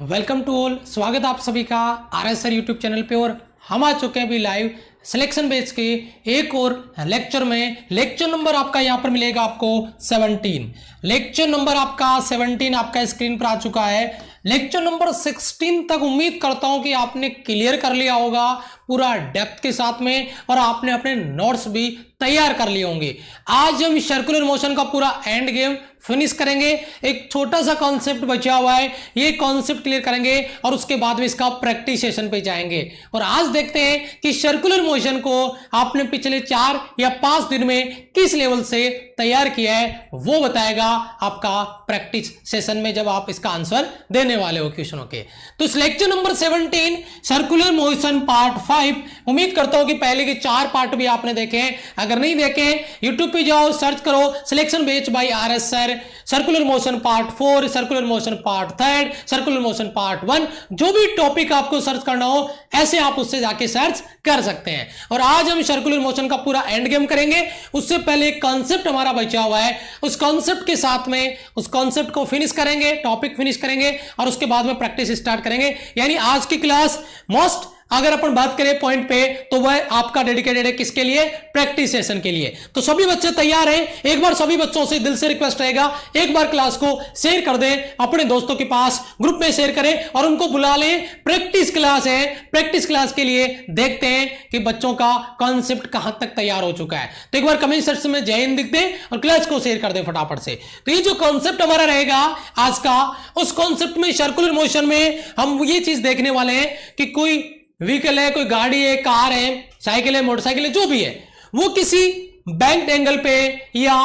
Welcome to all. स्वागत आप सभी का आरएसआर यूट्यूब चैनल पे। और हम आ चुके हैं अभी लाइव सिलेक्शन बेस के एक और लेक्चर में। लेक्चर नंबर आपका यहाँ पर मिलेगा आपको 17। लेक्चर नंबर आपका 17 आपका स्क्रीन पर आ चुका है। लेक्चर नंबर 16 तक उम्मीद करता हूं कि आपने क्लियर कर लिया होगा पूरा डेप्थ के साथ में, और आपने अपने नोट्स भी तैयार कर लिए होंगे। आज हम सर्कुलर मोशन का पूरा एंड गेम फिनिश करेंगे। एक छोटा सा कॉन्सेप्ट बचा हुआ है, ये कॉन्सेप्ट क्लियर करेंगे और उसके बाद में इसका प्रैक्टिस सेशन पे जाएंगे। और आज देखते हैं कि सर्कुलर मोशन को आपने पिछले 4 या 5 दिन में किस लेवल से तैयार किया है, वो बताएगा आपका प्रैक्टिस सेशन में जब आप इसका आंसर देने वाले हो क्वेश्चनों के। तो इस lecture number 17 circular motion part 5, उम्मीद करता हूं कि पहले के 4 पार्ट भी आपने देखे हैं। अगर नहीं देखे यूट्यूब पे जाओ, सर्च करो selection based by RSR, circular motion part 4, circular motion part 3, circular motion part 1, जो भी टॉपिक आपको सर्च करना हो ऐसे आप उससे जाके सर्च कर सकते हैं। और आज हम सर्कुलर मोशन का पूरा एंड गेम करेंगे। उससे पहले एक कॉन्सेप्ट हमारा बचा हुआ है, उस कॉन्सेप्ट के साथ में उस कॉन्सेप्ट को फिनिश करेंगे, टॉपिक फिनिश करेंगे और उसके बाद में प्रैक्टिस स्टार्ट करेंगे। यानी आज की क्लास मोस्ट, अगर अपन बात करें पॉइंट पे, तो वह आपका डेडिकेटेड है किसके लिए? प्रैक्टिस सेशन के लिए। तो सभी बच्चे तैयार हैं? एक बार सभी बच्चों से दिल से रिक्वेस्ट रहेगा, एक बार क्लास को शेयर कर दें अपने दोस्तों के पास, ग्रुप में शेयर करें और उनको बुला लें। प्रैक्टिस क्लास है, प्रैक्टिस क्लास के लिए देखते हैं कि बच्चों का कॉन्सेप्ट कहां तक तैयार हो चुका है। तो एक बार कमेंट सेक्शन में जय हिंद लिख दें और क्लास को शेयर कर दें फटाफट से। तो ये जो कॉन्सेप्ट हमारा रहेगा आज का, उस कॉन्सेप्ट में सर्कुलर मोशन में हम ये चीज देखने वाले हैं कि कोई व्हीकल है, कोई गाड़ी है, कार है, साइकिल है, मोटरसाइकिल है, जो भी है, वो किसी बैंक्ड एंगल पे या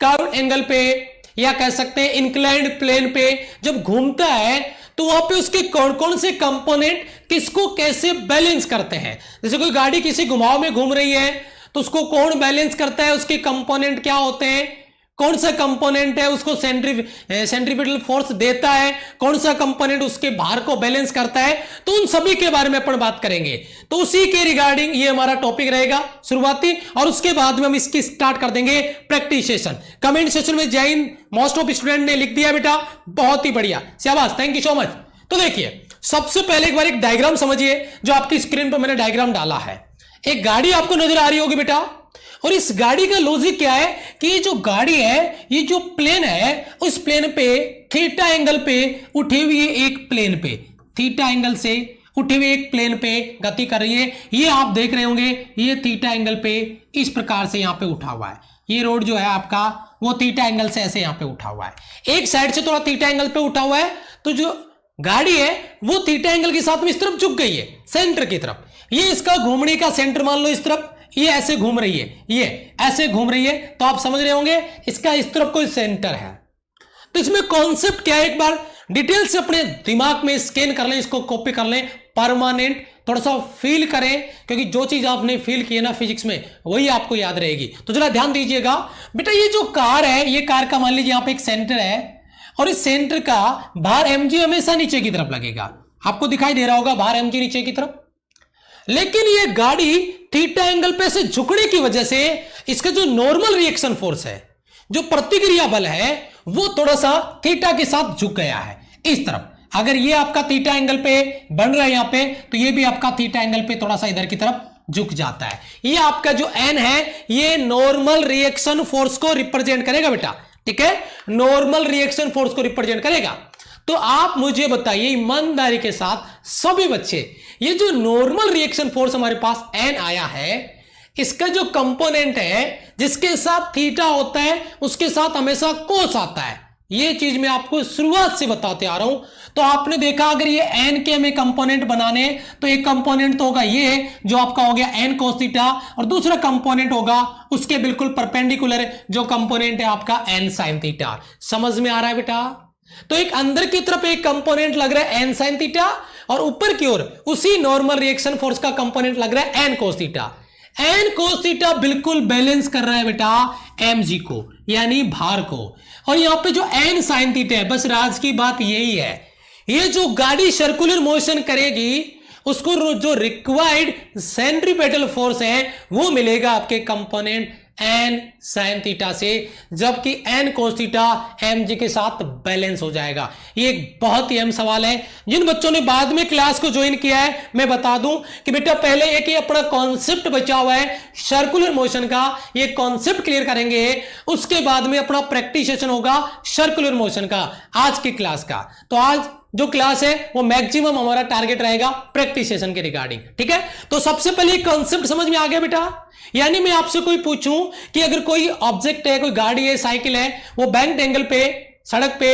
कर्व एंगल पे या कह सकते हैं इंक्लाइंड प्लेन पे जब घूमता है तो वहां पे उसके कौन कौन से कंपोनेंट किसको कैसे बैलेंस करते हैं। जैसे कोई गाड़ी किसी घुमाव में घूम रही है तो उसको कौन बैलेंस करता है, उसके कंपोनेंट क्या होते हैं, कौन सा कंपोनेंट है उसको सेंट्रीपिटल फोर्स देता है, कौन सा कंपोनेंट उसके भार को बैलेंस करता है, तो उन सभी के बारे में अपन बात करेंगे। तो उसी के रिगार्डिंग ये हमारा टॉपिक रहेगा शुरुआती, और उसके बाद में हम इसकी स्टार्ट कर देंगे प्रैक्टिस सेशन। कमेंट सेशन में जय हिंद मोस्ट ऑफ स्टूडेंट ने लिख दिया बेटा, बहुत ही बढ़िया, शाबाश, थैंक यू सो मच। तो देखिए सबसे पहले एक बार एक डायग्राम समझिए, जो आपकी स्क्रीन पर मैंने डायग्राम डाला है। एक गाड़ी आपको नजर आ रही होगी बेटा, और इस गाड़ी का लॉजिक क्या है कि ये जो गाड़ी है, ये जो प्लेन है, उस प्लेन पे थीटा एंगल पे उठी हुई है, एक प्लेन पे थीटा एंगल से उठी हुई एक प्लेन पे गति कर रही है। ये आप देख रहे होंगे, ये थीटा एंगल पे इस प्रकार से यहां पे उठा हुआ है। ये रोड जो है आपका, वो थीटा एंगल से ऐसे यहां पे उठा हुआ है, एक साइड से थोड़ा थीटा एंगल पे उठा हुआ है। तो जो गाड़ी है वो थीटा एंगल के साथ में इस तरफ झुक गई है, सेंटर की तरफ। ये इसका घूमने का सेंटर मान लो इस तरफ, ये ऐसे घूम रही है, ये ऐसे घूम रही है, तो आप समझ रहे होंगे इसका इस तरफ कोई सेंटर है। तो इसमें कॉन्सेप्ट क्या है, एक बार डिटेल से अपने दिमाग में स्कैन कर लें, इसको कॉपी कर लें, परमानेंट थोड़ा सा फील करें, क्योंकि जो चीज आपने फील की है ना फिजिक्स में, वही आपको याद रहेगी। तो जरा ध्यान दीजिएगा बेटा, ये जो कार है, ये कार का मान लीजिए यहां पे एक सेंटर है, और इस सेंटर का भार mg हमेशा नीचे की तरफ लगेगा। आपको दिखाई दे रहा होगा भार mg नीचे की तरफ। लेकिन ये गाड़ी थीटा एंगल पे से झुकने की वजह से इसका जो नॉर्मल रिएक्शन फोर्स है, जो प्रतिक्रिया बल है, वो थोड़ा सा थीटा के साथ झुक गया है इस तरफ। अगर ये आपका थीटा एंगल पे बन रहा है यहां पे, तो ये भी आपका थीटा एंगल पे थोड़ा सा इधर की तरफ झुक जाता है। ये आपका जो एन है, ये नॉर्मल रिएक्शन फोर्स को रिप्रेजेंट करेगा बेटा, ठीक है, नॉर्मल रिएक्शन फोर्स को रिप्रेजेंट करेगा। तो आप मुझे बताइए ईमानदारी के साथ सभी बच्चे, ये जो नॉर्मल रिएक्शन फोर्स हमारे पास एन आया है, इसका जो कंपोनेंट है जिसके साथ थीटा होता है, उसके साथ हमेशा कोस आता है। ये चीज मैं आपको शुरुआत से बताते आ रहा हूं। तो आपने देखा, अगर ये एन के में कंपोनेंट बनाने, तो एक कंपोनेंट तो होगा ये जो आपका हो गया एन कोस थीटा, और दूसरा कंपोनेंट होगा उसके बिल्कुल परपेंडिकुलर जो कंपोनेंट है आपका एन साइन थीटा। समझ में आ रहा है बेटा? तो एक अंदर की तरफ एक कंपोनेंट लग रहा है एन साइन थीटा, और ऊपर की ओर उसी नॉर्मल रिएक्शन फोर्स का कंपोनेंट लग रहा है N cos theta. N cos theta बिल्कुल बैलेंस कर रहा है बेटा mg को, यानी भार को। और यहां पे जो एन साइन थीटा है, बस राज की बात यही है, ये जो गाड़ी सर्कुलर मोशन करेगी उसको जो रिक्वायर्ड सेंट्रीपेटल फोर्स है वो मिलेगा आपके कंपोनेंट एन साइन थीटा से, जबकि N cos theta M G के साथ बैलेंस हो जाएगा। ये एक बहुत ही अहम सवाल है। जिन बच्चों ने बाद में क्लास को ज्वाइन किया है मैं बता दूं कि बेटा पहले एक ही अपना कॉन्सेप्ट बचा हुआ है सर्कुलर मोशन का, ये कॉन्सेप्ट क्लियर करेंगे, उसके बाद में अपना प्रैक्टिस सेशन होगा सर्कुलर मोशन का आज की क्लास का। तो आज जो क्लास है वो मैक्सिमम हमारा टारगेट रहेगा प्रैक्टिस सेशन के रिगार्डिंग, ठीक है। तो सबसे पहले कॉन्सेप्ट समझ में आ गया बेटा। यानी मैं आपसे कोई पूछूं कि अगर कोई ऑब्जेक्ट है, कोई गाड़ी है, साइकिल है, वो बैंक एंगल पे सड़क पे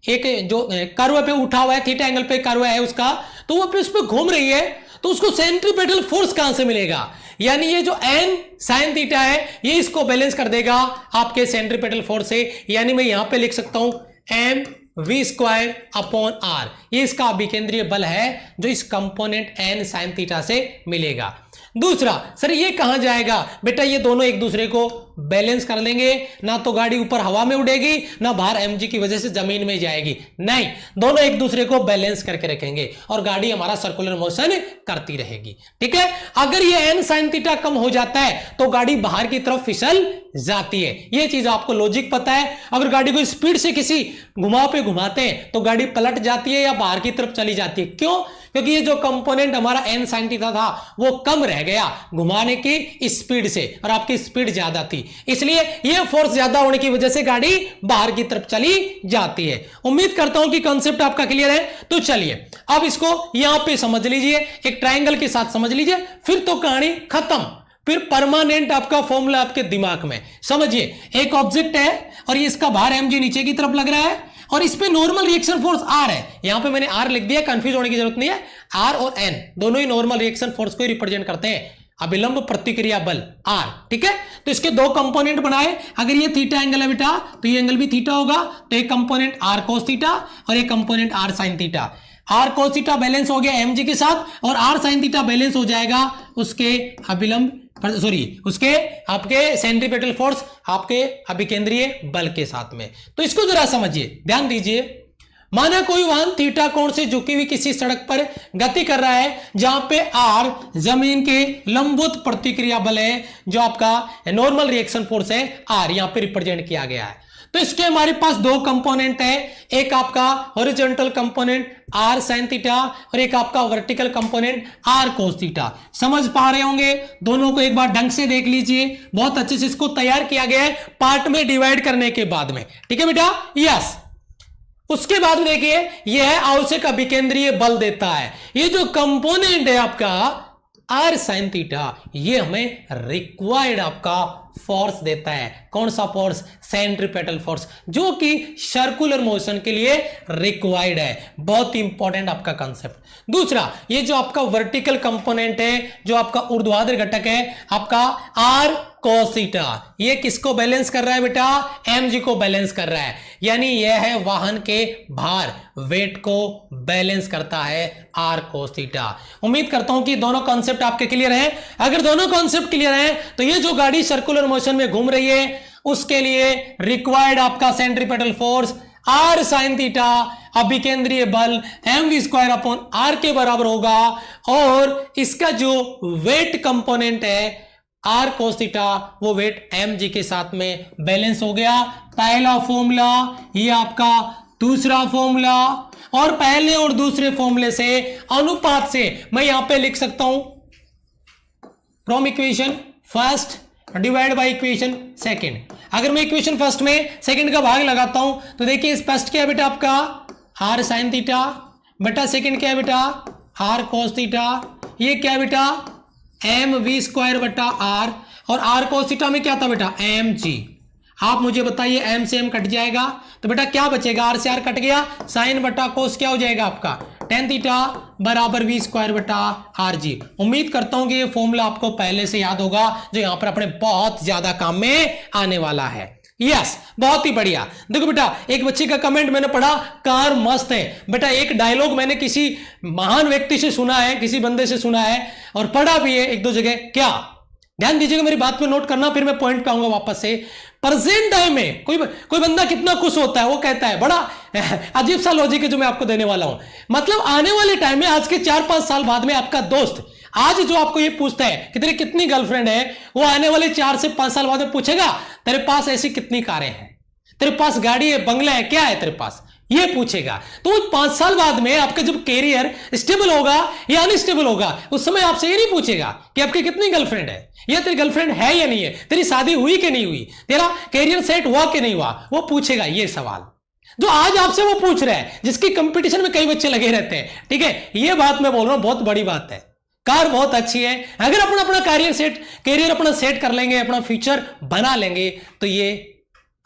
एक जो कर्व पे उठा हुआ है, थीटा एंगल पे कर्व है उसका, तो वो उस पर घूम रही है, तो उसको सेंट्रीपेटल फोर्स कहां से मिलेगा? यानी ये जो एन साइन थीटा है ये इसको बैलेंस कर देगा आपके सेंट्रीपेटल फोर्स से। यानी मैं यहां पे लिख सकता हूं M V square upon R, ये इसका अभिकेंद्रीय बल है जो इस कंपोनेंट एन साइन थीटा से मिलेगा। दूसरा, सर ये कहां जाएगा? बेटा ये दोनों एक दूसरे को बैलेंस कर लेंगे, ना तो गाड़ी ऊपर हवा में उड़ेगी ना बाहर एमजी की वजह से जमीन में जाएगी, नहीं, दोनों एक दूसरे को बैलेंस करके रखेंगे और गाड़ी हमारा सर्कुलर मोशन करती रहेगी, ठीक है। अगर ये एन साइन थीटा कम हो जाता है तो गाड़ी बाहर की तरफ फिसल जाती है, ये चीज आपको लॉजिक पता है। अगर गाड़ी को स्पीड से किसी घुमाव पे घुमाते हैं तो गाड़ी पलट जाती है या बाहर की तरफ चली जाती है, क्यों? क्योंकि ये जो कंपोनेंट हमारा एन साइन थीटा था वो कम रह गया घुमाने की स्पीड से और आपकी स्पीड ज्यादा थी, इसलिए ये फोर्स ज्यादा होने की वजह से गाड़ी बाहर की तरफ चली जाती है। उम्मीद करता हूं कि कॉन्सेप्ट आपका क्लियर है। तो चलिए अब इसको यहां पे समझ लीजिए, एक ट्रायंगल के साथ समझ लीजिए, फिर तो कहानी खत्म, फिर परमानेंट आपका फॉर्मूला आपके दिमाग में। समझिए, एक ऑब्जेक्ट है और ये इसका भार mg नीचे की तरफ लग रहा है और इस पे नॉर्मल रिएक्शन फोर्स आर है। यहां पे मैंने आर लिख दिया, कंफ्यूज होने की जरूरत नहीं है। आर और एन दोनों ही नॉर्मल रिएक्शन फोर्स को रिप्रेजेंट करते हैं, अभिलंब प्रतिक्रिया बल आर, ठीक है। तो इसके दो कंपोनेंट बनाए, अगर ये थीटा एंगल है बेटा तो ये एंगल भी थीटा होगा, तो एक कंपोनेंट आर कोस थीटा और एक component R sine theta. R cos theta balance हो गया एमजी के साथ और आर साइन थीटा बैलेंस हो जाएगा उसके अभिलंब उसके आपके सेंट्रीपेटल फोर्स, आपके अभिकेंद्रीय बल के साथ में। तो इसको जरा समझिए, ध्यान दीजिए। माना कोई वाहन थीटा कोण से झुकी हुई किसी सड़क पर गति कर रहा है जहां पे आर जमीन के लंबवत प्रतिक्रिया बल है, जो आपका नॉर्मल रिएक्शन फोर्स है आर, यहां पे रिप्रेजेंट किया गया है। तो इसके हमारे पास दो कंपोनेंट है, एक आपका horizontal component R sine theta और एक आपका vertical component R cos theta. समझ पा रहे होंगे? दोनों को एक बार ढंग से देख लीजिए, बहुत अच्छे से इसको तैयार किया गया है पार्ट में डिवाइड करने के बाद में, ठीक है बेटा। यस, उसके बाद में देखिए यह आवश्यक अभिकेंद्रीय बल देता है। ये जो कंपोनेंट है आपका आर साइन थीटा, ये हमें रिक्वायर्ड आपका फोर्स देता है। कौन सा फोर्स? सेंट्रीपेटल फोर्स, जो कि सर्कुलर मोशन के लिए रिक्वायर्ड है। बहुत ही इंपॉर्टेंट आपका कंसेप्ट। दूसरा, ये जो आपका वर्टिकल कंपोनेंट है, जो आपका ऊर्ध्वाधर घटक है आपका आर कोस थीटा, ये किसको बैलेंस कर रहा है बेटा? mg को बैलेंस कर रहा है। यानी यह है वाहन के भार, वेट को बैलेंस करता है आर कोस थीटा। उम्मीद करता हूं कि दोनों कॉन्सेप्ट आपके क्लियर हैं। अगर दोनों कॉन्सेप्ट क्लियर हैं तो ये जो गाड़ी सर्कुलर मोशन में घूम रही है उसके लिए रिक्वायर्ड आपका centripetal force R sine theta, अभिकेंद्रीय बल mv स्क्वायर अपॉन आर के बराबर होगा और इसका जो वेट कंपोनेंट है आर कोस थीटा, वो वेट mg के साथ में बैलेंस हो गया। पहला फॉर्मूला ये आपका, दूसरा फॉर्मूला, और पहले और दूसरे फॉर्मूले से अनुपात से मैं यहां पे लिख सकता हूं from equation first divide by equation second. अगर मैं इक्वेशन फर्स्ट में सेकंड का भाग लगाता हूं तो देखिए इस फर्स्ट क्या है बेटा आपका आर साइन थीटा बेटा, सेकंड क्या है बेटा आर कोस थीटा, ये क्या है बेटा एम वी स्क्वायर बटा आर, और आर कोस थीटा में क्या था बेटा एम जी। आप मुझे बताइए एम से एम कट जाएगा तो बेटा क्या बचेगा? आर से आर कट गया, साइन बटा कोस क्या हो जाएगा आपका टेन थीटा बराबर वी स्क्वायर बटा आर जी। उम्मीद करता हूं कि ये फॉर्मूला आपको पहले से याद होगा, जो यहां पर अपने बहुत ज्यादा काम में आने वाला है। यस, बहुत ही बढ़िया। देखो बेटा, एक बच्चे का कमेंट मैंने पढ़ा, कार मस्त है। बेटा एक डायलॉग मैंने किसी महान व्यक्ति से सुना है, किसी बंदे से सुना है और पढ़ा भी है एक दो जगह। क्या? ध्यान दीजिएगा, मेरी बात पे नोट करना, फिर मैं पॉइंट पे आऊंगा वापस से। प्रेजेंट टाइम में कोई बंदा कितना खुश होता है, वो कहता है, बड़ा अजीब सा लॉजिक है जो मैं आपको देने वाला हूं। मतलब आने वाले टाइम में, आज के 4-5 साल बाद में आपका दोस्त आज जो आपको ये पूछता है कि तेरी कितनी गर्लफ्रेंड है, वो आने वाले 4 से 5 साल बाद में पूछेगा तेरे पास ऐसी कितनी कारें हैं, तेरे पास गाड़ी है, बंगला है, क्या है तेरे पास, ये पूछेगा। तो 5 साल बाद में आपका जब कैरियर स्टेबल होगा या अनस्टेबल होगा, उस समय आपसे ये नहीं पूछेगा कि आपकी कितनी गर्लफ्रेंड है, या तेरी गर्लफ्रेंड है या नहीं है, तेरी शादी हुई कि नहीं हुई, तेरा कैरियर सेट हुआ कि नहीं हुआ, वो पूछेगा ये सवाल जो आज आपसे वो पूछ रहा है, जिसकी कंपटीशन में कई बच्चे लगे रहते हैं। ठीक है, ये बात मैं बोल रहा हूं, बहुत बड़ी बात है। कार बहुत अच्छी है, अगर अपना अपना कैरियर अपना सेट कर लेंगे, अपना फ्यूचर बना लेंगे, तो ये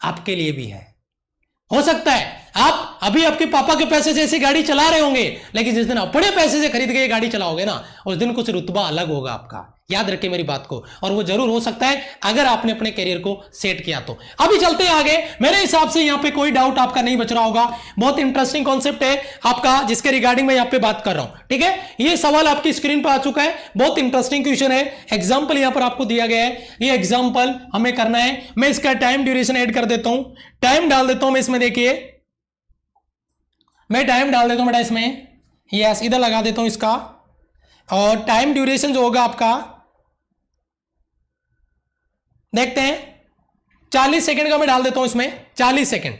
आपके लिए भी है। हो सकता है आप अभी आपके पापा के पैसे से ऐसी गाड़ी चला रहे होंगे, लेकिन जिस दिन अपने पैसे से खरीद के गाड़ी चलाओगे ना, उस दिन कुछ रुतबा अलग होगा आपका। याद रखिए मेरी बात को, और वो जरूर हो सकता है अगर आपने अपने करियर को सेट किया तो। अभी चलते हैं आगे। मेरे हिसाब से यहां पे कोई डाउट आपका नहीं बच रहा होगा। बहुत इंटरेस्टिंग कॉन्सेप्ट है आपका, जिसके रिगार्डिंग मैं यहां पे बात कर रहा हूं। ठीक है, ये सवाल आपकी स्क्रीन पर आ चुका है, बहुत इंटरेस्टिंग क्वेश्चन है। एग्जाम्पल यहां पर आपको दिया गया है, ये एग्जाम्पल हमें करना है। मैं इसका टाइम ड्यूरेशन ऐड कर देता हूं, टाइम डाल देता हूं मैं इसमें। देखिए मैं टाइम डाल देता हूं बेटा इसमें, यस इधर लगा देता हूं इसका, और टाइम ड्यूरेशन जो होगा आपका देखते हैं 40 सेकंड का मैं डाल देता हूं इसमें। 40 सेकंड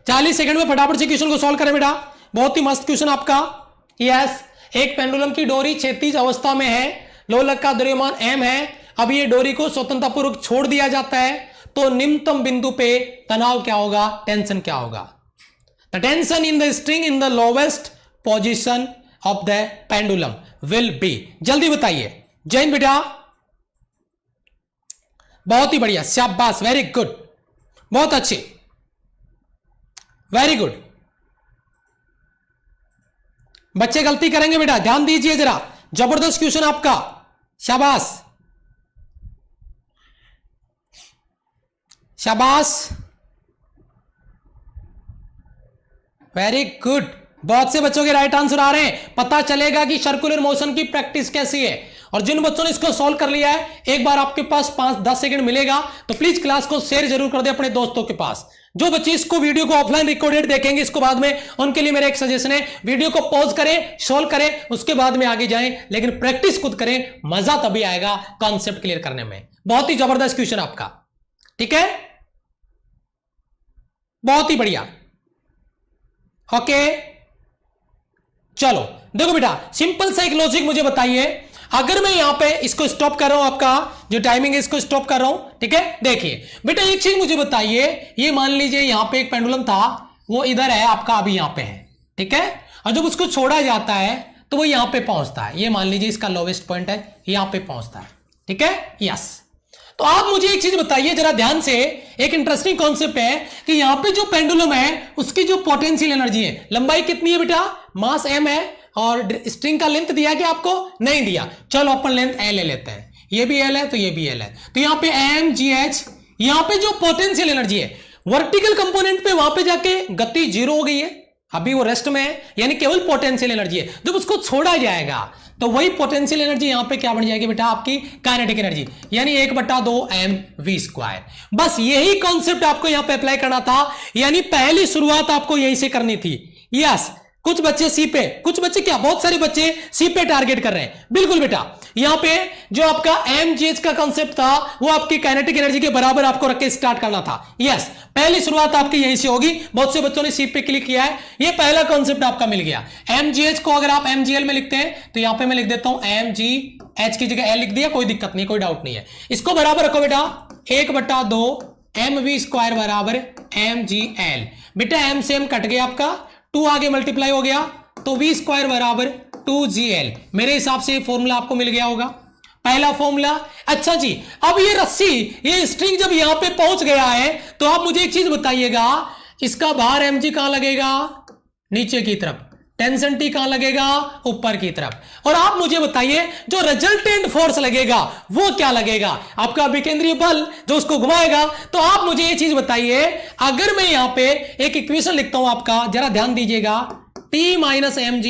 40 सेकंड में फटाफट से क्वेश्चन को सॉल्व करें बेटा। बहुत ही मस्त क्वेश्चन आपका। यस, एक पेंडुलम की डोरी क्षैतिज अवस्था में है, लोलक का द्रव्यमान m है। अब ये डोरी को स्वतंत्रतापूर्वक छोड़ दिया जाता है, तो निम्नतम बिंदु पे तनाव क्या होगा, टेंशन क्या होगा। The tension in the string in the lowest position of the pendulum will be. जल्दी बताइए। जैन बेटा बहुत ही बढ़िया, शाबाश, वेरी गुड, बहुत अच्छे, वेरी गुड। बच्चे गलती करेंगे बेटा, ध्यान दीजिए जरा, जबरदस्त क्वेश्चन आपका, शाबाश शाबाश, वेरी गुड। बहुत से बच्चों के राइट आंसर आ रहे हैं। पता चलेगा कि सर्कुलर मोशन की प्रैक्टिस कैसी है। और जिन बच्चों ने इसको सॉल्व कर लिया है, एक बार आपके पास 5-10 सेकंड मिलेगा, तो प्लीज क्लास को शेयर जरूर कर दे अपने दोस्तों के पास। जो बच्चे इसको वीडियो को ऑफलाइन रिकॉर्डेड देखेंगे इसको बाद में, उनके लिए मेरा एक सजेशन है, वीडियो को पॉज करें, सॉल्व करें, उसके बाद में आगे जाएं, लेकिन प्रैक्टिस खुद करें, मजा तभी आएगा कॉन्सेप्ट क्लियर करने में। बहुत ही जबरदस्त क्वेश्चन आपका, ठीक है, बहुत ही बढ़िया। ओके चलो देखो बेटा, सिंपल सा एक लॉजिक मुझे बताइए। अगर मैं यहां पे इसको स्टॉप कर रहा हूं, आपका जो टाइमिंग है इसको स्टॉप कर रहा हूं, ठीक है। देखिए बेटा एक चीज मुझे बताइए, ये मान लीजिए यहां पे एक पेंडुलम था, वो इधर है आपका, अभी यहां पे है, ठीक है। और जब उसको छोड़ा जाता है तो वो यहां पे पहुंचता है, ये मान लीजिए इसका लोवेस्ट पॉइंट है, यहां पे पहुंचता है, ठीक है, यस। तो आप मुझे एक चीज बताइए जरा ध्यान से, एक इंटरेस्टिंग कॉन्सेप्ट है कि यहां पे जो पेंडुलम है उसकी जो पोटेंशियल एनर्जी है, लंबाई कितनी है बेटा, मास m है, और स्ट्रिंग का लेंथ दिया कि आपको नहीं दिया, चलो अपन लेंथ l ले लेते हैं, ये भी l है तो ये भी l है, तो यहां पे mgh, यहां पे जो पोटेंशियल एनर्जी है वर्टिकल कंपोनेंट पे, वहां पे जाके गति 0 हो गई है, अभी वो रेस्ट में है, यानी केवल पोटेंशियल एनर्जी है। जब उसको छोड़ा जाएगा तो वही पोटेंशियल एनर्जी यहां पे क्या बन जाएगी बेटा, आपकी काइनेटिक एनर्जी, यानी 1/2 mv²। बस यही कॉन्सेप्ट आपको यहां पे अप्लाई करना था, यानी पहली शुरुआत आपको यहीं से करनी थी। यस, कुछ बच्चे सी पे, कुछ बच्चे क्या, बहुत सारे बच्चे सी पे टारगेट कर रहे हैं। बिल्कुल बेटा, यहां पे जो आपका mgh का कांसेप्ट था वो आपकी काइनेटिक एनर्जी के बराबर आपको रख के स्टार्ट करना था। यस, पहली शुरुआत आपकी यहीं से होगी। बहुत से बच्चों ने सी पे क्लिक किया है, ये पहला कांसेप्ट आपका मिल गया। mgh को अगर आप mgl में लिखते हैं तो यहां पे मैं लिख देता हूं mgh की जगह l लिख दिया, कोई दिक्कत नहीं, कोई डाउट नहीं है। इसको बराबर रखो बेटा, 1/2 mv² बराबर mgl। बेटा m से m कट गया आपका, 2 आगे मल्टीप्लाई हो गया, तो v² बराबर 2gl। मेरे हिसाब से फॉर्मूला आपको मिल गया होगा, पहला फॉर्मूला। अच्छा जी, अब ये रस्सी, ये स्ट्रिंग जब यहां पे पहुंच गया है तो आप मुझे एक चीज बताइएगा, इसका भार mg कहां लगेगा, नीचे की तरफ, टेंशन T कहां लगेगा, ऊपर की तरफ। और आप मुझे बताइए जो रिजल्टेंट फोर्स लगेगा वो क्या लगेगा, आपका विकेंद्रीय बल जो उसको घुमाएगा। तो आप मुझे ये चीज बताइए, अगर मैं यहां पे एक इक्वेशन लिखता हूं आपका, जरा ध्यान दीजिएगा, T माइनस mg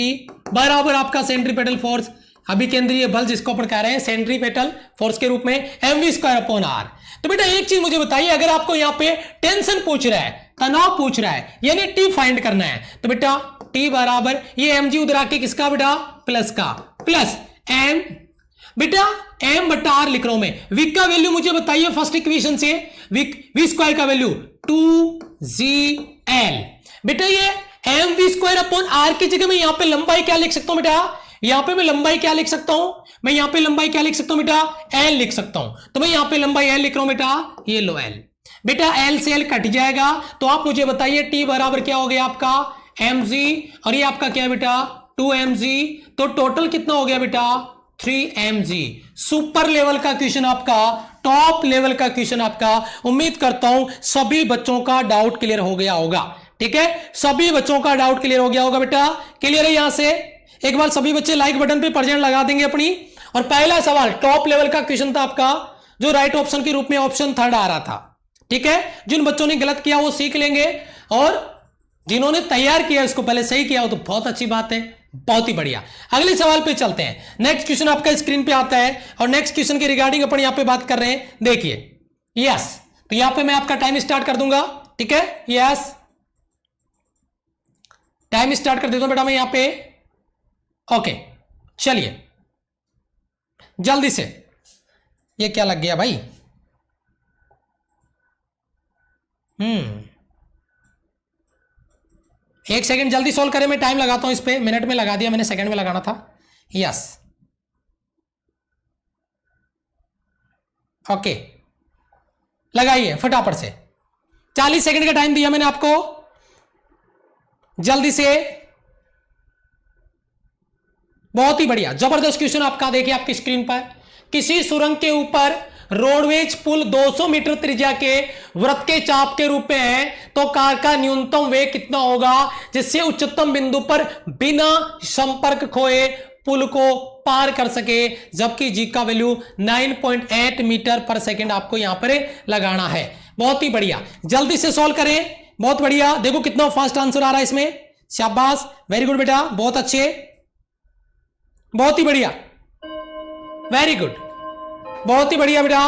बराबर आपका सेंट्रीपेटल फोर्स, अभिकेंद्रीय बल जिसको अपन कह रहे हैं सेंट्रीपेटल फोर्स के रूप में, mv²/r। तो बेटा एक चीज मुझे बताइए, अगर आपको यहां पे टेंशन पूछ रहा है, तनाव पूछ रहा है, यानी T फाइंड करना है, तो बेटा टी बराबर ये mg उधर आके किसका बेटा, प्लस का, प्लस m बेटा m बटा r लिख रहा हूं मैं। v का वैल्यू मुझे बताइए फर्स्ट इक्वेशन से, v स्क्वायर का वैल्यू 2gl। बेटा ये M V square upon R की जगह मैं यहां पे लंबाई क्या लिख सकता हूं बेटा, यहां पे मैं लंबाई क्या लिख सकता हूं, मैं यहां पे लंबाई क्या लिख सकता हूं बेटा, एल लिख सकता हूं। तो मैं यहां पे लंबाई एल लिख रहा हूं बेटा, ये लो एल। बेटा एल से एल कट जाएगा तो आप मुझे बताइए टी बराबर क्या हो गया आपका एम जी, और ये आपका क्या है बेटा 2mg, तो टोटल कितना हो गया बेटा 3mg। सुपर लेवल का क्वेश्चन आपका, टॉप लेवल का क्वेश्चन आपका। उम्मीद करता हूं सभी बच्चों का डाउट क्लियर हो गया होगा। ठीक है, सभी बच्चों का डाउट क्लियर हो गया होगा बेटा, क्लियर है। यहां से एक बार सभी बच्चे लाइक बटन पे प्रेजेंट लगा देंगे अपनी। और पहला सवाल टॉप लेवल का क्वेश्चन था आपका, जो राइट ऑप्शन के रूप में ऑप्शन थर्ड आ रहा था। ठीक है, जिन बच्चों ने गलत किया वो सीख लेंगे, और जिन्होंने तैयार किया उसको पहले सही किया हो तो बहुत अच्छी बात है, बहुत ही बढ़िया। अगले सवाल पे चलते हैं। नेक्स्ट क्वेश्चन आपका स्क्रीन पे आता है, और नेक्स्ट क्वेश्चन के रिगार्डिंग अपन यहां पे बात कर रहे हैं। देखिए यस, तो यहां पे मैं आपका टाइम स्टार्ट कर दूंगा। ठीक है, यस टाइम स्टार्ट कर देता हूं बेटा मैं यहां पे। ओके चलिए जल्दी से, ये क्या लग गया भाई, एक सेकंड जल्दी सॉल्व करें, मैं टाइम लगाता हूं इस पे, मिनट में लगा दिया मैंने, सेकंड में लगाना था। यस ओके लगाइए फटाफट से, 40 सेकंड का टाइम दिया मैंने आपको, जल्दी से। बहुत ही बढ़िया जबरदस्त क्वेश्चन आपका, देखिए आपकी स्क्रीन पर। किसी सुरंग के ऊपर रोडवेज पुल 200 मीटर त्रिज्या के वृत्त के चाप के रूप में है, तो कार का न्यूनतम वेग कितना होगा जिससे उच्चतम बिंदु पर बिना संपर्क खोए पुल को पार कर सके, जबकि जी का वैल्यू 9.8 मीटर पर सेकेंड आपको यहां पर लगाना है। बहुत ही बढ़िया, जल्दी से सॉल्व करें। बहुत बढ़िया, देखो कितना फास्ट आंसर आ रहा है इसमें, शाबाश वेरी गुड बेटा, बहुत अच्छे, बहुत ही बढ़िया, वेरी गुड, बहुत ही बढ़िया बेटा,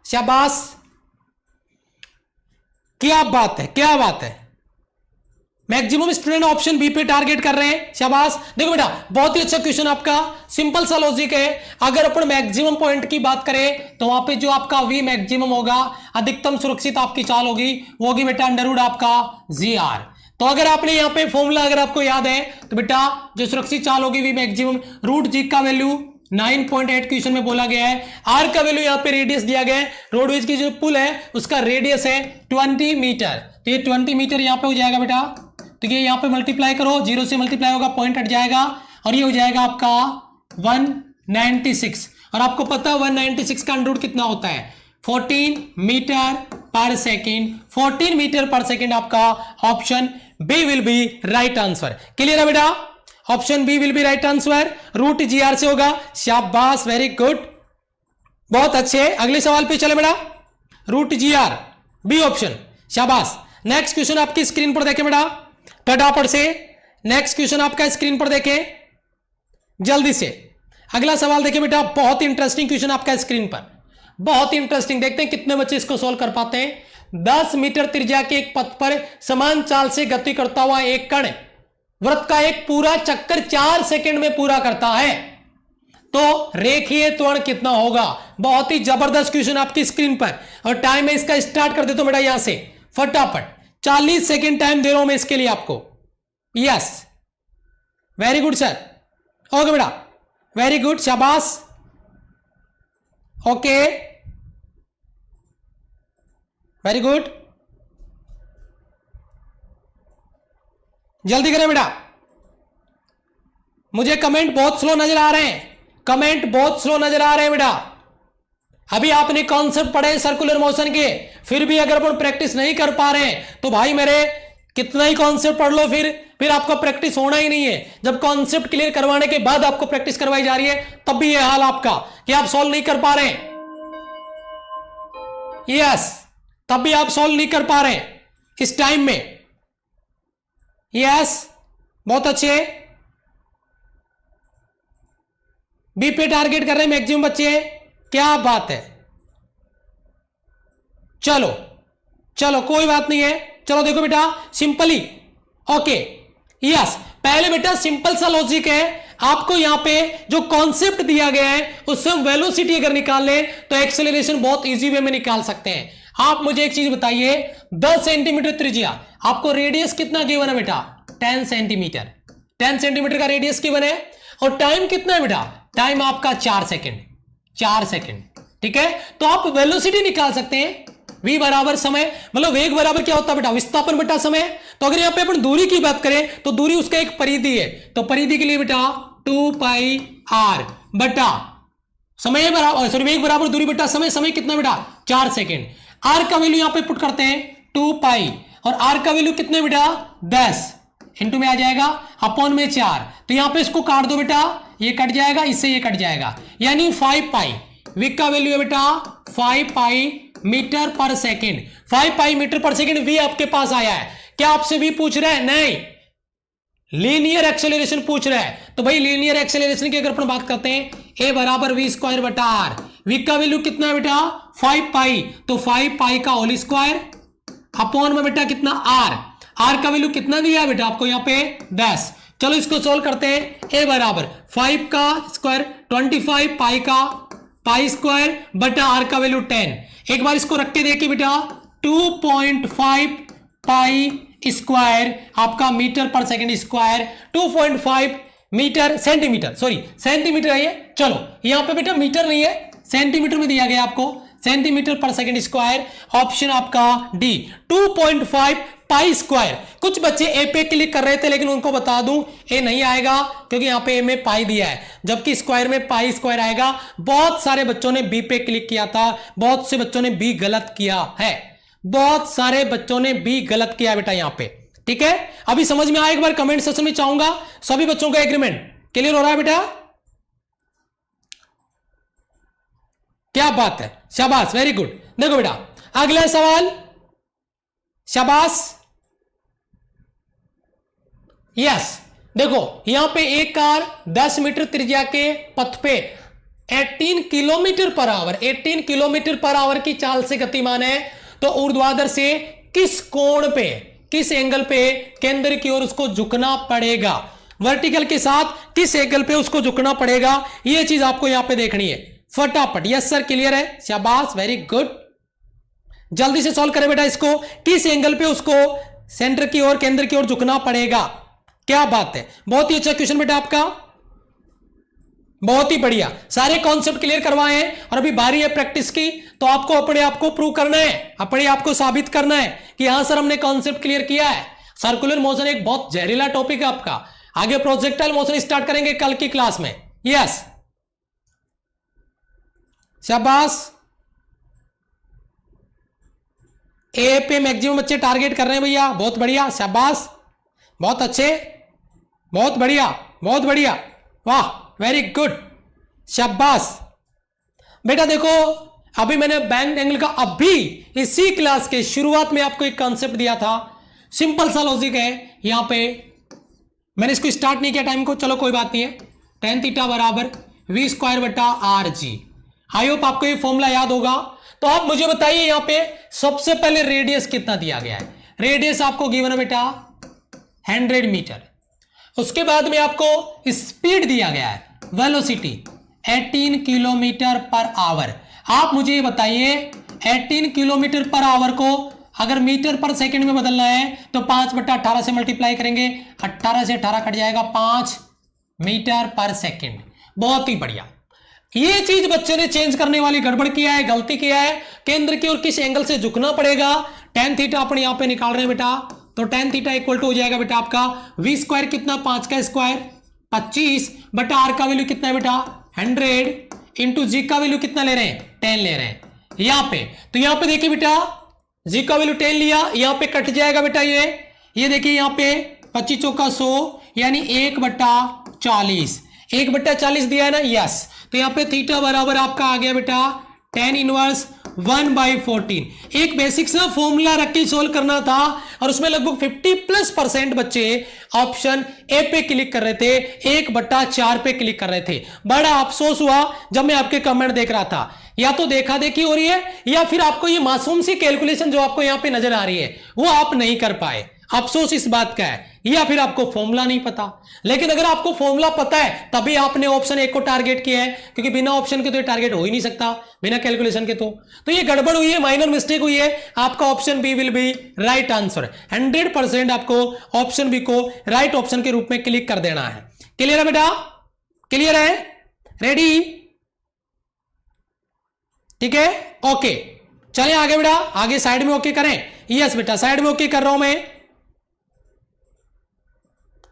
शाबाश, क्या बात है, क्या बात है। मैक्सिमम स्टूडेंट ऑप्शन बी पे टारगेट कर रहे हैं, शाबाश। देखो बेटा बहुत ही अच्छा क्वेश्चन आपका, सिंपल सा लॉजिक है। अगर अपन मैक्सिमम पॉइंट की बात करें तो वहां पे जो आपका वी मैक्सिमम होगा, अधिकतम सुरक्षित आपकी चाल होगी, वो होगी बेटा अंडरवुड आपका जी आर। तो अगर आपने यहां पे फॉर्मूला अगर आपको याद है तो बेटा जो सुरक्षित चाल होगी वी मैक्सिमम, रूट जी का वैल्यू 9.8 क्वेश्चन में बोला गया है, आर का वैल्यू यहां पे रेडियस दिया गया है, रोडवेज की जो पुल है उसका रेडियस है 20 मीटर, तो ये 20 मीटर यहां पे हो जाएगा बेटा। तो ये यहां पे मल्टीप्लाई करो, 0 से मल्टीप्लाई होगा, पॉइंट हट जाएगा, और ये हो जाएगा आपका 196। और आपको पता है 196 का अंडर रूट कितना होता है, 14 मीटर पर सेकेंड। 14 मीटर पर सेकेंड आपका option B will be right answer. Clear है बेटा, option B will be right answer, root G R से होगा, शाबाश वेरी गुड, बहुत अच्छे। अगले सवाल पे चले बेटा, root G R B option, शाबाश। नेक्स्ट क्वेश्चन आपकी स्क्रीन पर देखें बेटा फटाफट से, नेक्स्ट क्वेश्चन आपका स्क्रीन पर देखें जल्दी से। अगला सवाल देखिए बेटा, बहुत ही इंटरेस्टिंग क्वेश्चन आपका स्क्रीन पर, बहुत ही इंटरेस्टिंग, देखते हैं कितने बच्चे इसको सोल्व कर पाते हैं। 10 मीटर त्रिज्या के एक पथ पर समान चाल से गति करता हुआ एक कण वृत्त का एक पूरा चक्कर 4 सेकंड में पूरा करता है, तो रेखीय त्वरण कितना होगा। बहुत ही जबरदस्त क्वेश्चन आपकी स्क्रीन पर, और टाइम है इसका स्टार्ट कर देता हूं बेटा यहां से फटाफट, 40 सेकंड टाइम दे रहा हूं मैं इसके लिए आपको। Yes very good sir, okay बेटा वेरी गुड, शाबाश, ओके वेरी गुड, जल्दी करें बेटा, मुझे कमेंट बहुत स्लो नजर आ रहे हैं, कमेंट बहुत स्लो नजर आ रहे हैं बेटा। अभी आपने कॉन्सेप्ट पढ़े सर्कुलर मोशन के, फिर भी अगर अपन प्रैक्टिस नहीं कर पा रहे हैं तो भाई मेरे कितना ही कॉन्सेप्ट पढ़ लो, फिर आपका प्रैक्टिस होना ही नहीं है। जब कॉन्सेप्ट क्लियर करवाने के बाद आपको प्रैक्टिस करवाई जा रही है तब भी यह हाल आपका कि आप सॉल्व नहीं कर पा रहे हैं। यस तब भी आप सॉल्व नहीं कर पा रहे हैं इस टाइम में। यस बहुत अच्छे, बी पे टारगेट कर रहे हैं मैक्सिमम बच्चे, क्या बात है। चलो चलो कोई बात नहीं है, चलो देखो बेटा सिंपली, ओके यस, पहले बेटा सिंपल सा लॉजिक है, आपको यहां पे जो कॉन्सेप्ट दिया गया है उससे हम वेलोसिटी अगर निकाल लें तो एक्सेलरेशन बहुत इजी वे में निकाल सकते हैं। आप मुझे एक चीज बताइए, 10 सेंटीमीटर त्रिज्या, आपको रेडियस कितना गिवन है बेटा? 10 सेंटीमीटर। 10 सेंटीमीटर का रेडियस गिवन है और टाइम कितना है बेटा? टाइम आपका 4 सेकेंड। 4 सेकेंड, ठीक है। तो आप वेलोसिटी निकाल सकते हैं, v बराबर समय, मतलब वेग बराबर क्या होता है बेटा? विस्थापन बटा समय। तो अगर यहां पे अपन दूरी की बात करें तो दूरी उसका एक परिधि है, तो परिधि के लिए बेटा 2 पाई r बटा समय बराबर, सॉरी वेग बराबर दूरी बटा समय। समय कितना बेटा? 4 सेकेंड। r का वैल्यू यहां पे पुट करते हैं 2 पाई, और r का वैल्यू कितने बेटा? 10 इंटू में आ जाएगा अपॉन में 4। तो यहां पे इसको काट दो बेटा, ये कट जाएगा, इससे ये कट जाएगा, यानी 5 पाई। v का वैल्यू है बेटा 5 पाई मीटर पर सेकेंड। 5 पाई मीटर पर सेकेंड v आपके पास आया है। क्या आपसे v पूछ रहा है? नहीं, लीनियर एक्सेलरेशन पूछ रहा है। तो भाई लीनियर एक्सेलरेशन की अगर अपन बात करते हैं, a बराबर v स्क्वायर बटा r, v का वैल्यू कितना है बेटा? 5 पाई, तो 5 पाई का होल स्क्वायर अपॉन में बेटा कितना? r का वैल्यू कितना दिया है बेटा आपको यहाँ पे? 10। चलो इसको सोल्व करते हैं। a बराबर 5 का स्क्वायर 25 पाई का पाई स्क्वायर बटा r का वैल्यू 10। एक बार इसको रख के देखिए बेटा, 2.5 पाई स्क्वायर आपका मीटर पर second square, 2.5 meter centimeter, sorry centimeter है ये। चलो यहां पे बेटा मीटर नहीं है, सेंटीमीटर में दिया गया आपको, सेंटीमीटर पर सेकेंड स्क्वायर। ऑप्शन आपका डी, 2.5 पाई स्क्वायर। कुछ बच्चे ए पे क्लिक कर रहे थे, लेकिन उनको बता दूं ए नहीं आएगा, क्योंकि यहां पे ए में पाई दिया है, जबकि स्क्वायर में पाई स्क्वायर आएगा। बहुत सारे बच्चों ने बी पे क्लिक किया था, बहुत से बच्चों ने बी गलत किया है, बहुत सारे बच्चों ने बी गलत किया बेटा यहां पे, ठीक है। अभी समझ में आया? एक बार कमेंट सेक्शन में चाहूंगा सभी बच्चों का एग्रीमेंट क्लियर हो रहा है बेटा? क्या बात है, शाबाश, वेरी गुड। देखो बेटा अगला सवाल, शाबाश, यस। देखो यहां पे एक कार 10 मीटर त्रिज्या के पथ पे 18 kilometre per hour, 18 kilometre per hour की चाल से गतिमान है, तो ऊर्ध्वाधर से किस कोण पे, किस एंगल पे केंद्र की ओर उसको झुकना पड़ेगा? वर्टिकल के साथ किस एंगल पे उसको झुकना पड़ेगा, यह चीज आपको यहां पे देखनी है फटाफट। यस सर, क्लियर है, शाबाश, वेरी गुड। जल्दी से सॉल्व करें बेटा इसको, किस एंगल पे उसको सेंटर की ओर, केंद्र की ओर झुकना पड़ेगा। क्या बात है, बहुत ही अच्छा क्वेश्चन बेटा आपका, बहुत ही बढ़िया। सारे कॉन्सेप्ट क्लियर करवाए हैं और अभी बारी है प्रैक्टिस की, तो आपको अपने आप को प्रूव करना है, अपने आप को साबित करना है कि हां सर हमने कॉन्सेप्ट क्लियर किया है। सर्कुलर मोशन एक बहुत जहरीला टॉपिक है आपका, आगे प्रोजेक्टाइल मोशन स्टार्ट करेंगे कल की क्लास में। यस, शाबाश। ए पे मैक्सिमम बच्चे टारगेट कर रहे हैं भैया, बहुत बढ़िया, शाबाश, बहुत अच्छे, बहुत बढ़िया, बहुत बढ़िया, वाह, वेरी गुड, शाबाश। बेटा देखो अभी मैंने बैंड एंगल का अभी इसी क्लास के शुरुआत में आपको एक कॉन्सेप्ट दिया था, सिंपल सा लॉजिक है। यहां पे मैंने इसको स्टार्ट नहीं किया टाइम को, चलो कोई बात नहीं है। tan थीटा बराबर v स्क्वायर बटा आर जी। आई होप आपको ये फॉर्मूला याद होगा। तो आप मुझे बताइए यहां पे सबसे पहले रेडियस कितना दिया गया है? रेडियस आपको गिवन है बेटा 100 मीटर। उसके बाद में आपको स्पीड दिया गया है, वेलोसिटी 18 किलोमीटर पर आवर। आप मुझे बताइए 18 किलोमीटर पर आवर को अगर मीटर पर सेकंड में बदलना है तो 5/18 से मल्टीप्लाई करेंगे, 18 से 18 कट जाएगा, 5 मीटर पर सेकंड। बहुत ही बढ़िया। ये चीज बच्चे ने चेंज करने वाली गड़बड़ किया है, गलती किया है। केंद्र की ओर किस एंगल से झुकना पड़ेगा, tan थीटा अपन यहां पे निकाल रहे हैं बेटा, तो tan थीटा इक्वल टू हो जाएगा बेटा आपका v स्क्वायर कितना, 5 का स्क्वायर 25 बटा r का वैल्यू कितना है बेटा 100 इंटू जी का वैल्यू कितना ले रहे हैं, 10 ले रहे हैं यहां पे। तो यहां पे देखिए बेटा g का वैल्यू 10 लिया, यहां पे कट जाएगा बेटा ये देखिए यहां पे 25 चौका 100 यानी 1/40, 1/40 दिया है ना, यस। तो यहां पे थीटा बराबर आपका आ गया बेटा tan इनवर्स 1/14। एक बेसिक सा फॉर्मूला रख के सोल्व करना था और उसमें लगभग 50+ बच्चे ऑप्शन ए पे क्लिक कर रहे थे, 1/4 पे क्लिक कर रहे थे। बड़ा अफसोस हुआ जब मैं आपके कमेंट देख रहा था, या तो देखा देखी हो रही है या फिर आपको ये मासूम सी कैलकुलेशन जो आपको यहां पे नजर आ रही है वो आप नहीं कर पाए। अफसोस इस बात का है, या फिर आपको फॉर्मूला नहीं पता। लेकिन अगर आपको फॉर्मूला पता है तभी आपने ऑप्शन एक को टारगेट किया है, क्योंकि बिना ऑप्शन के तो ये टारगेट हो ही नहीं सकता, बिना कैलकुलेशन के। तो ये गड़बड़ हुई है, माइनर मिस्टेक हुई है। आपका option B will be right answer. 100% आपको ऑप्शन बी को राइट ऑप्शन के रूप में क्लिक कर देना है। क्लियर है बेटा? क्लियर है? रेडी? ठीक है, ओके। चलें आगे बेटा, आगे साइड में ओके करें। यस बेटा, साइड में ओके कर रहा हूं मैं।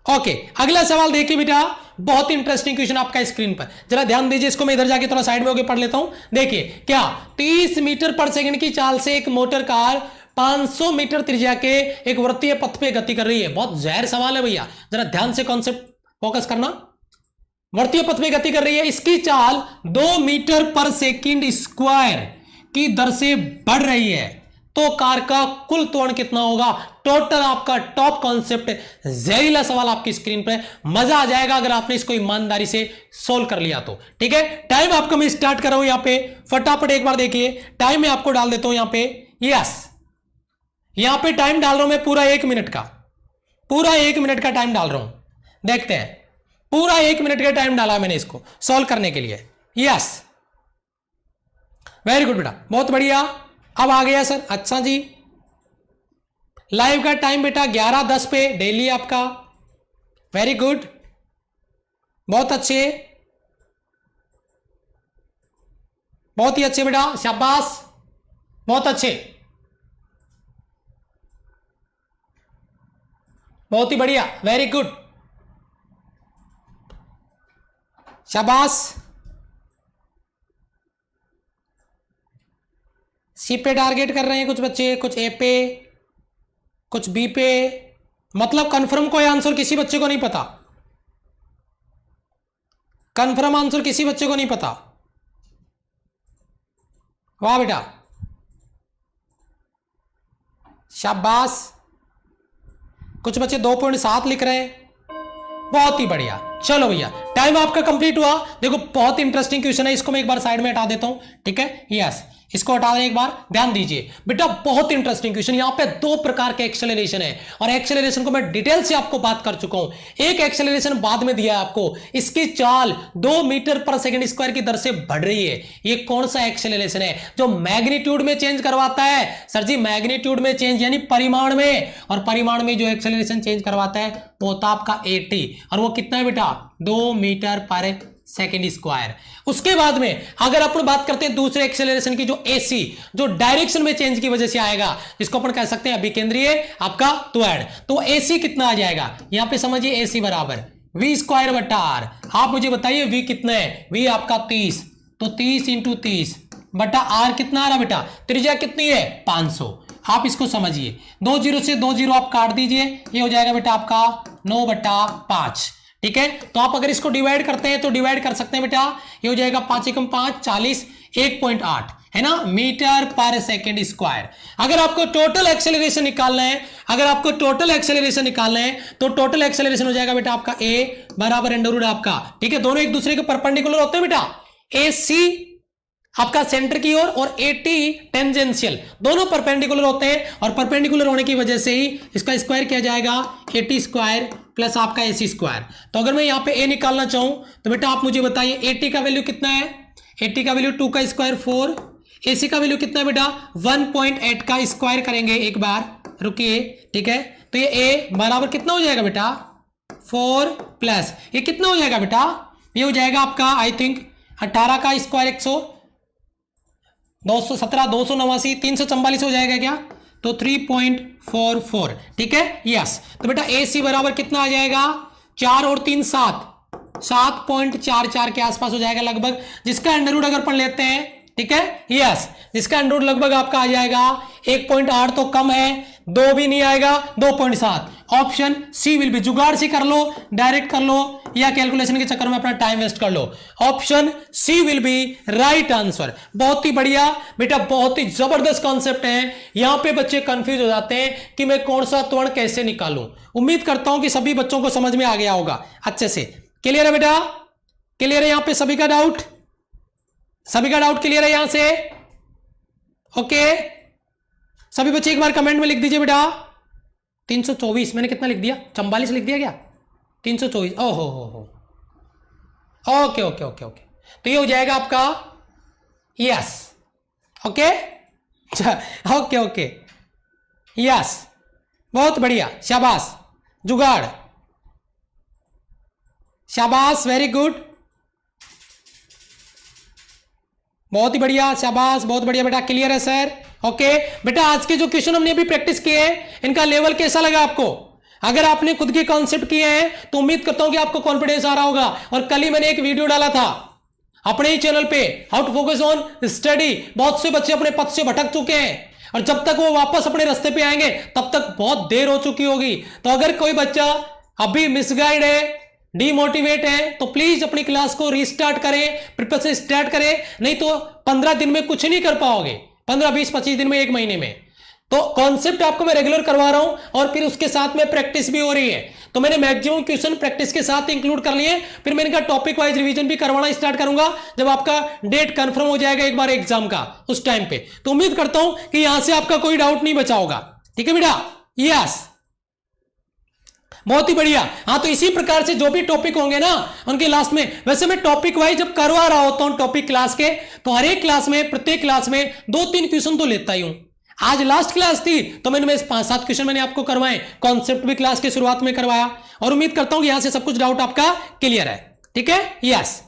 ओके, अगला सवाल देखिए बेटा, बहुत इंटरेस्टिंग क्वेश्चन आपका स्क्रीन पर, जरा ध्यान दीजिए। इसको मैं इधर जाके थोड़ा साइड में होके पढ़ लेता हूं। देखिए क्या, 30 मीटर पर सेकंड की चाल से एक मोटर कार 500 मीटर त्रिज्या के एक वृत्तीय पथ पे गति कर रही है। बहुत जहर सवाल है भैया, जरा ध्यान से कॉन्सेप्ट फोकस करना। वृत्तीय पथ पे गति कर रही है, इसकी चाल 2 मीटर पर सेकंड स्क्वायर की दर से बढ़ रही है, तो कार का कुल त्वरण कितना होगा? टोटल आपका टॉप कॉन्सेप्ट जहरीला सवाल आपकी स्क्रीन पे। मजा आ जाएगा अगर आपने इसको ईमानदारी से सोल्व कर लिया तो। ठीक है, टाइम आपको मैं स्टार्ट कर रहा हूं यहां पे, फटाफट एक बार देखिए। टाइम मैं आपको डाल देता हूं यहां पे। यस, यहां पे टाइम डाल रहा हूं मैं पूरा 1 मिनट का, पूरा 1 मिनट का टाइम डाल रहा हूं। देखते हैं, पूरा 1 मिनट का टाइम डाला मैंने इसको सॉल्व करने के लिए। यस, वेरी गुड बेटा, बहुत बढ़िया। अब आ गया सर, अच्छा जी। लाइव का टाइम बेटा 11:10 पे डेली आपका। वेरी गुड, बहुत अच्छे, बहुत ही अच्छे बेटा, शाबाश, बहुत अच्छे, बहुत ही बढ़िया, वेरी गुड, शाबाश। सी पे टारगेट कर रहे हैं कुछ बच्चे, कुछ ए पे, कुछ बी पे। मतलब कंफर्म कोई आंसर किसी बच्चे को नहीं पता, कंफर्म आंसर किसी बच्चे को नहीं पता। वाह बेटा, शाबाश। कुछ बच्चे 2.7 लिख रहे हैं, बहुत ही बढ़िया। चलो भैया, टाइम आपका कंप्लीट हुआ। देखो बहुत इंटरेस्टिंग क्वेश्चन है, इसको मैं एक बार साइड में हटा देता हूं। ठीक है, यस, इसको हटा दें एक बार, ध्यान दीजिए बेटा, बहुत इंटरेस्टिंग क्वेश्चन। यहां पे 2 प्रकार के एक्सेलरेशन है, और एक्सेलरेशन को मैं डिटेल से आपको बात कर चुका हूं। एक एक्सेलरेशन बाद में दिया है आपको, इसकी चाल 2 मीटर पर सेकंड स्क्वायर की दर से बढ़ रही है। ये कौन सा एक्सेलरेशन है? जो मैग्नीट्यूड में चेंज करवाता है। सर जी, मैग्नीट्यूड में चेंज यानी परिमाण में, और परिमाण में जो एक्सेलरेशन चेंज करवाता है वो होता है आपका 80, और वो कितना है बेटा? 2 मीटर पर सेकेंड स्क्वायर। उसके बाद में अगर अपन बात करते हैं दूसरे एक्सेलरेशन की, जो एसी, जो डायरेक्शन में चेंज की वजह से आएगा, जिसको अपन कह सकते हैं अभिकेंद्रीय आपका त्वरण, तो एसी कितना आ जाएगा? यहां पे समझिए, एसी बराबर वी स्क्वायर बटा आर। आप मुझे बताइए वी कितना है? वी आपका 30, तो 30 इंटू 30 बटा आर कितना आ रहा बेटा? त्रिज्या कितनी है? 500। आप इसको समझिए, 2 जीरो से 2 जीरो आप काट दीजिए, ये हो जाएगा बेटा आपका 9/5। ठीक है, तो आप अगर इसको डिवाइड करते हैं तो डिवाइड कर सकते हैं बेटा, ये हो जाएगा 5 एकम 5 40, 1.8 है ना, मीटर पर सेकेंड स्क्वायर। अगर आपको टोटल एक्सेलरेशन निकालना है, अगर आपको टोटल एक्सेलरेशन निकालना है, तो टोटल एक्सेलरेशन हो जाएगा बेटा आपका ए बराबर अंडर रूट आपका। ठीक है, दोनों एक दूसरे के परपेंडिकुलर होते हैं बेटा, ए सी आपका सेंटर की ओर और 80 टेंजेंशियल, दोनों परपेंडिकुलर होते हैं, और परपेंडिकुलर होने की वजह से ही इसका स्क्वायर किया जाएगा 80 स्क्वायर प्लस आपका AC स्क्वायर। तो अगर मैं यहां पे A निकालना चाहूं तो बेटा आप मुझे बताइए 80 का वैल्यू कितना है? 80 का वैल्यू 2 का स्क्वायर 4, AC का वैल्यू कितना है बेटा? 1.8 का स्क्वायर करेंगे एक बार, रुकिए। ठीक है, तो ये A बराबर कितना हो जाएगा बेटा? 4 प्लस ये कितना हो जाएगा बेटा? ये हो जाएगा आपका आई थिंक 18 का स्क्वायर 100, 217, 289, 344 हो जाएगा क्या? तो 3.44। ठीक है, यस। तो बेटा AC बराबर कितना आ जाएगा? 4 और 3 7, 7.44 के आसपास हो जाएगा लगभग, जिसका अंडर रूट अगर अपन लेते हैं, ठीक है, यस, जिसका अंडर रूट लगभग आपका आ जाएगा 1.8, तो कम है, 2 भी नहीं आएगा, 2.7। ऑप्शन सी विल बी, जुगाड़ से कर लो, डायरेक्ट कर लो, या कैलकुलेशन के चक्कर में अपना टाइम वेस्ट कर लो। Option C will be right answer. बहुत ही बढ़िया बेटा, बहुत ही जबरदस्त कॉन्सेप्ट है। यहां पे बच्चे कंफ्यूज हो जाते हैं कि मैं कौन सा त्वरण कैसे निकालूं। उम्मीद करता हूं कि सभी बच्चों को समझ में आ गया होगा अच्छे से। क्लियर है बेटा? क्लियर है यहां पे सभी का डाउट? सभी का डाउट क्लियर है यहां से? ओके, सभी बच्चे एक बार कमेंट में लिख दीजिए बेटा। 324 मैंने कितना लिख दिया, 44 लिख दिया क्या, 324, ओहो हो, ओके ओके ओके ओके, तो ये हो जाएगा आपका yes, okay okay okay yes, बहुत बढ़िया, शाबाश, जुगाड़, शाबाश, वेरी गुड, बहुत ही बढ़िया, शाबाश, बहुत बढ़िया बेटा, क्लियर है सर, ओके बेटा। आज के जो क्वेश्चन हमने अभी प्रैक्टिस किए हैं इनका लेवल कैसा लगा आपको? अगर आपने खुद के कॉन्सेप्ट किए हैं तो उम्मीद करता हूं कि आपको कॉन्फिडेंस आ रहा होगा। और कल ही मैंने एक वीडियो डाला था अपने ही चैनल पे, how to focus on study. बहुत से बच्चे अपने पथ से भटक चुके हैं और जब तक वो वापस अपने रास्ते पे आएंगे तब तक बहुत देर हो चुकी होगी। तो अगर कोई बच्चा अभी मिसगाइड है, डीमोटिवेट है, तो प्लीज अपनी क्लास को रीस्टार्ट करें, प्रिपेयर से स्टार्ट करें, नहीं तो 15 दिन में कुछ नहीं कर पाओगे, 15, 20, 25 दिन में, एक महीने में। तो कॉन्सेप्ट आपको मैं रेगुलर करवा रहा हूं और फिर उसके साथ में प्रैक्टिस भी हो रही है। तो मैंने मैक्सिमम क्वेश्चन प्रैक्टिस के साथ इंक्लूड कर लिए। फिर मैंने कहा टॉपिक वाइज रिवीजन भी करवाना स्टार्ट करूंगा जब आपका डेट कंफर्म हो जाएगा एक बार एग्जाम का, उस टाइम पे। तो उम्मीद करता हूं कि यहां से आपका कोई डाउट नहीं बचा होगा। ठीक है बेटा, यस, बहुत ही बढ़िया। हाँ, तो इसी प्रकार से जो भी टॉपिक होंगे ना उनके लास्ट में, वैसे मैं टॉपिक वाइज जब करवा रहा होता हूं टॉपिक क्लास के, तो हर एक क्लास में, प्रत्येक क्लास में 2-3 क्वेश्चन तो लेता ही हूं। आज लास्ट क्लास थी तो मैंने 5-7 क्वेश्चन मैंने आपको करवाए, कॉन्सेप्ट भी क्लास के शुरुआत में करवाया, और उम्मीद करता हूं कि यहां से सब कुछ डाउट आपका क्लियर है। ठीक है, yes,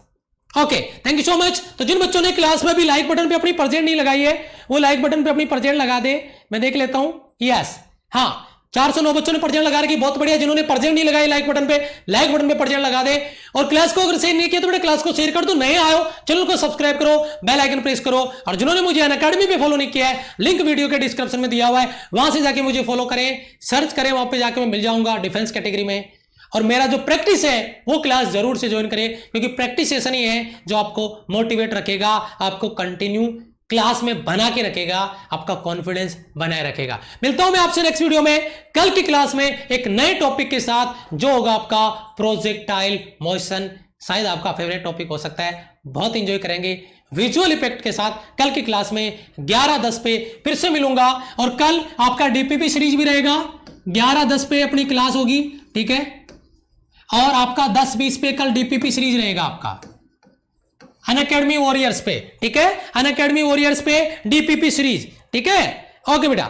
okay, thank you so much. तो जिन बच्चों ने क्लास में भी लाइक बटन पे अपनी प्रेजेंट नहीं लगाई है वो लाइक बटन पे अपनी प्रेजेंट लगा दे, मैं देख लेता हूं। यस, हाँ, 409 बच्चों ने प्रेजेंट लगा रखी, बहुत बढ़िया। जिन्होंने प्रेजेंट नहीं लगाई लाइक बटन पे, लाइक बटन पे प्रेजेंट लगा दे। और क्लास को अगर शेयर नहीं किया तो बेटा क्लास को शेयर कर दो, नए आयो चैनल को सब्सक्राइब करो, बेल आइकन प्रेस करो। और जिन्होंने मुझे अनअकैडमी पे फॉलो नहीं किया है, लिंक वीडियो के डिस्क्रिप्शन में दिया हुआ है, वहां से जाके मुझे फॉलो करें, सर्च करें, वहां पे जाके मैं मिल जाऊंगा डिफेंस कैटेगरी में। और मेरा जो प्रैक्टिस है वो क्लास जरूर से ज्वाइन करें, क्योंकि प्रैक्टिस सेशन ही है जो आपको मोटिवेट रखेगा, आपको कंटिन्यू क्लास में बना के रखेगा, आपका कॉन्फिडेंस बनाए रखेगा। मिलता हूं मैं आपसे नेक्स्ट वीडियो में कल की क्लास में एक नए टॉपिक के साथ, जो होगा आपका प्रोजेक्टाइल मोशन। शायद आपका फेवरेट टॉपिक हो सकता है, बहुत इंजॉय करेंगे विजुअल इफेक्ट के साथ। कल की क्लास में 11:10 पे फिर से मिलूंगा। और कल आपका डीपीपी सीरीज भी रहेगा, 11:10 पे अपनी क्लास होगी। ठीक है, और आपका 10:20 पे कल डीपीपी सीरीज रहेगा आपका अनअकैडमी वॉरियर्स पे। ठीक है, अनअकैडमी वॉरियर्स पे डीपीपी सीरीज। ठीक है, ओके बेटा,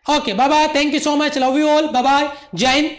okay, bye bye, thank you so much, love you all, bye bye, जय हिंद।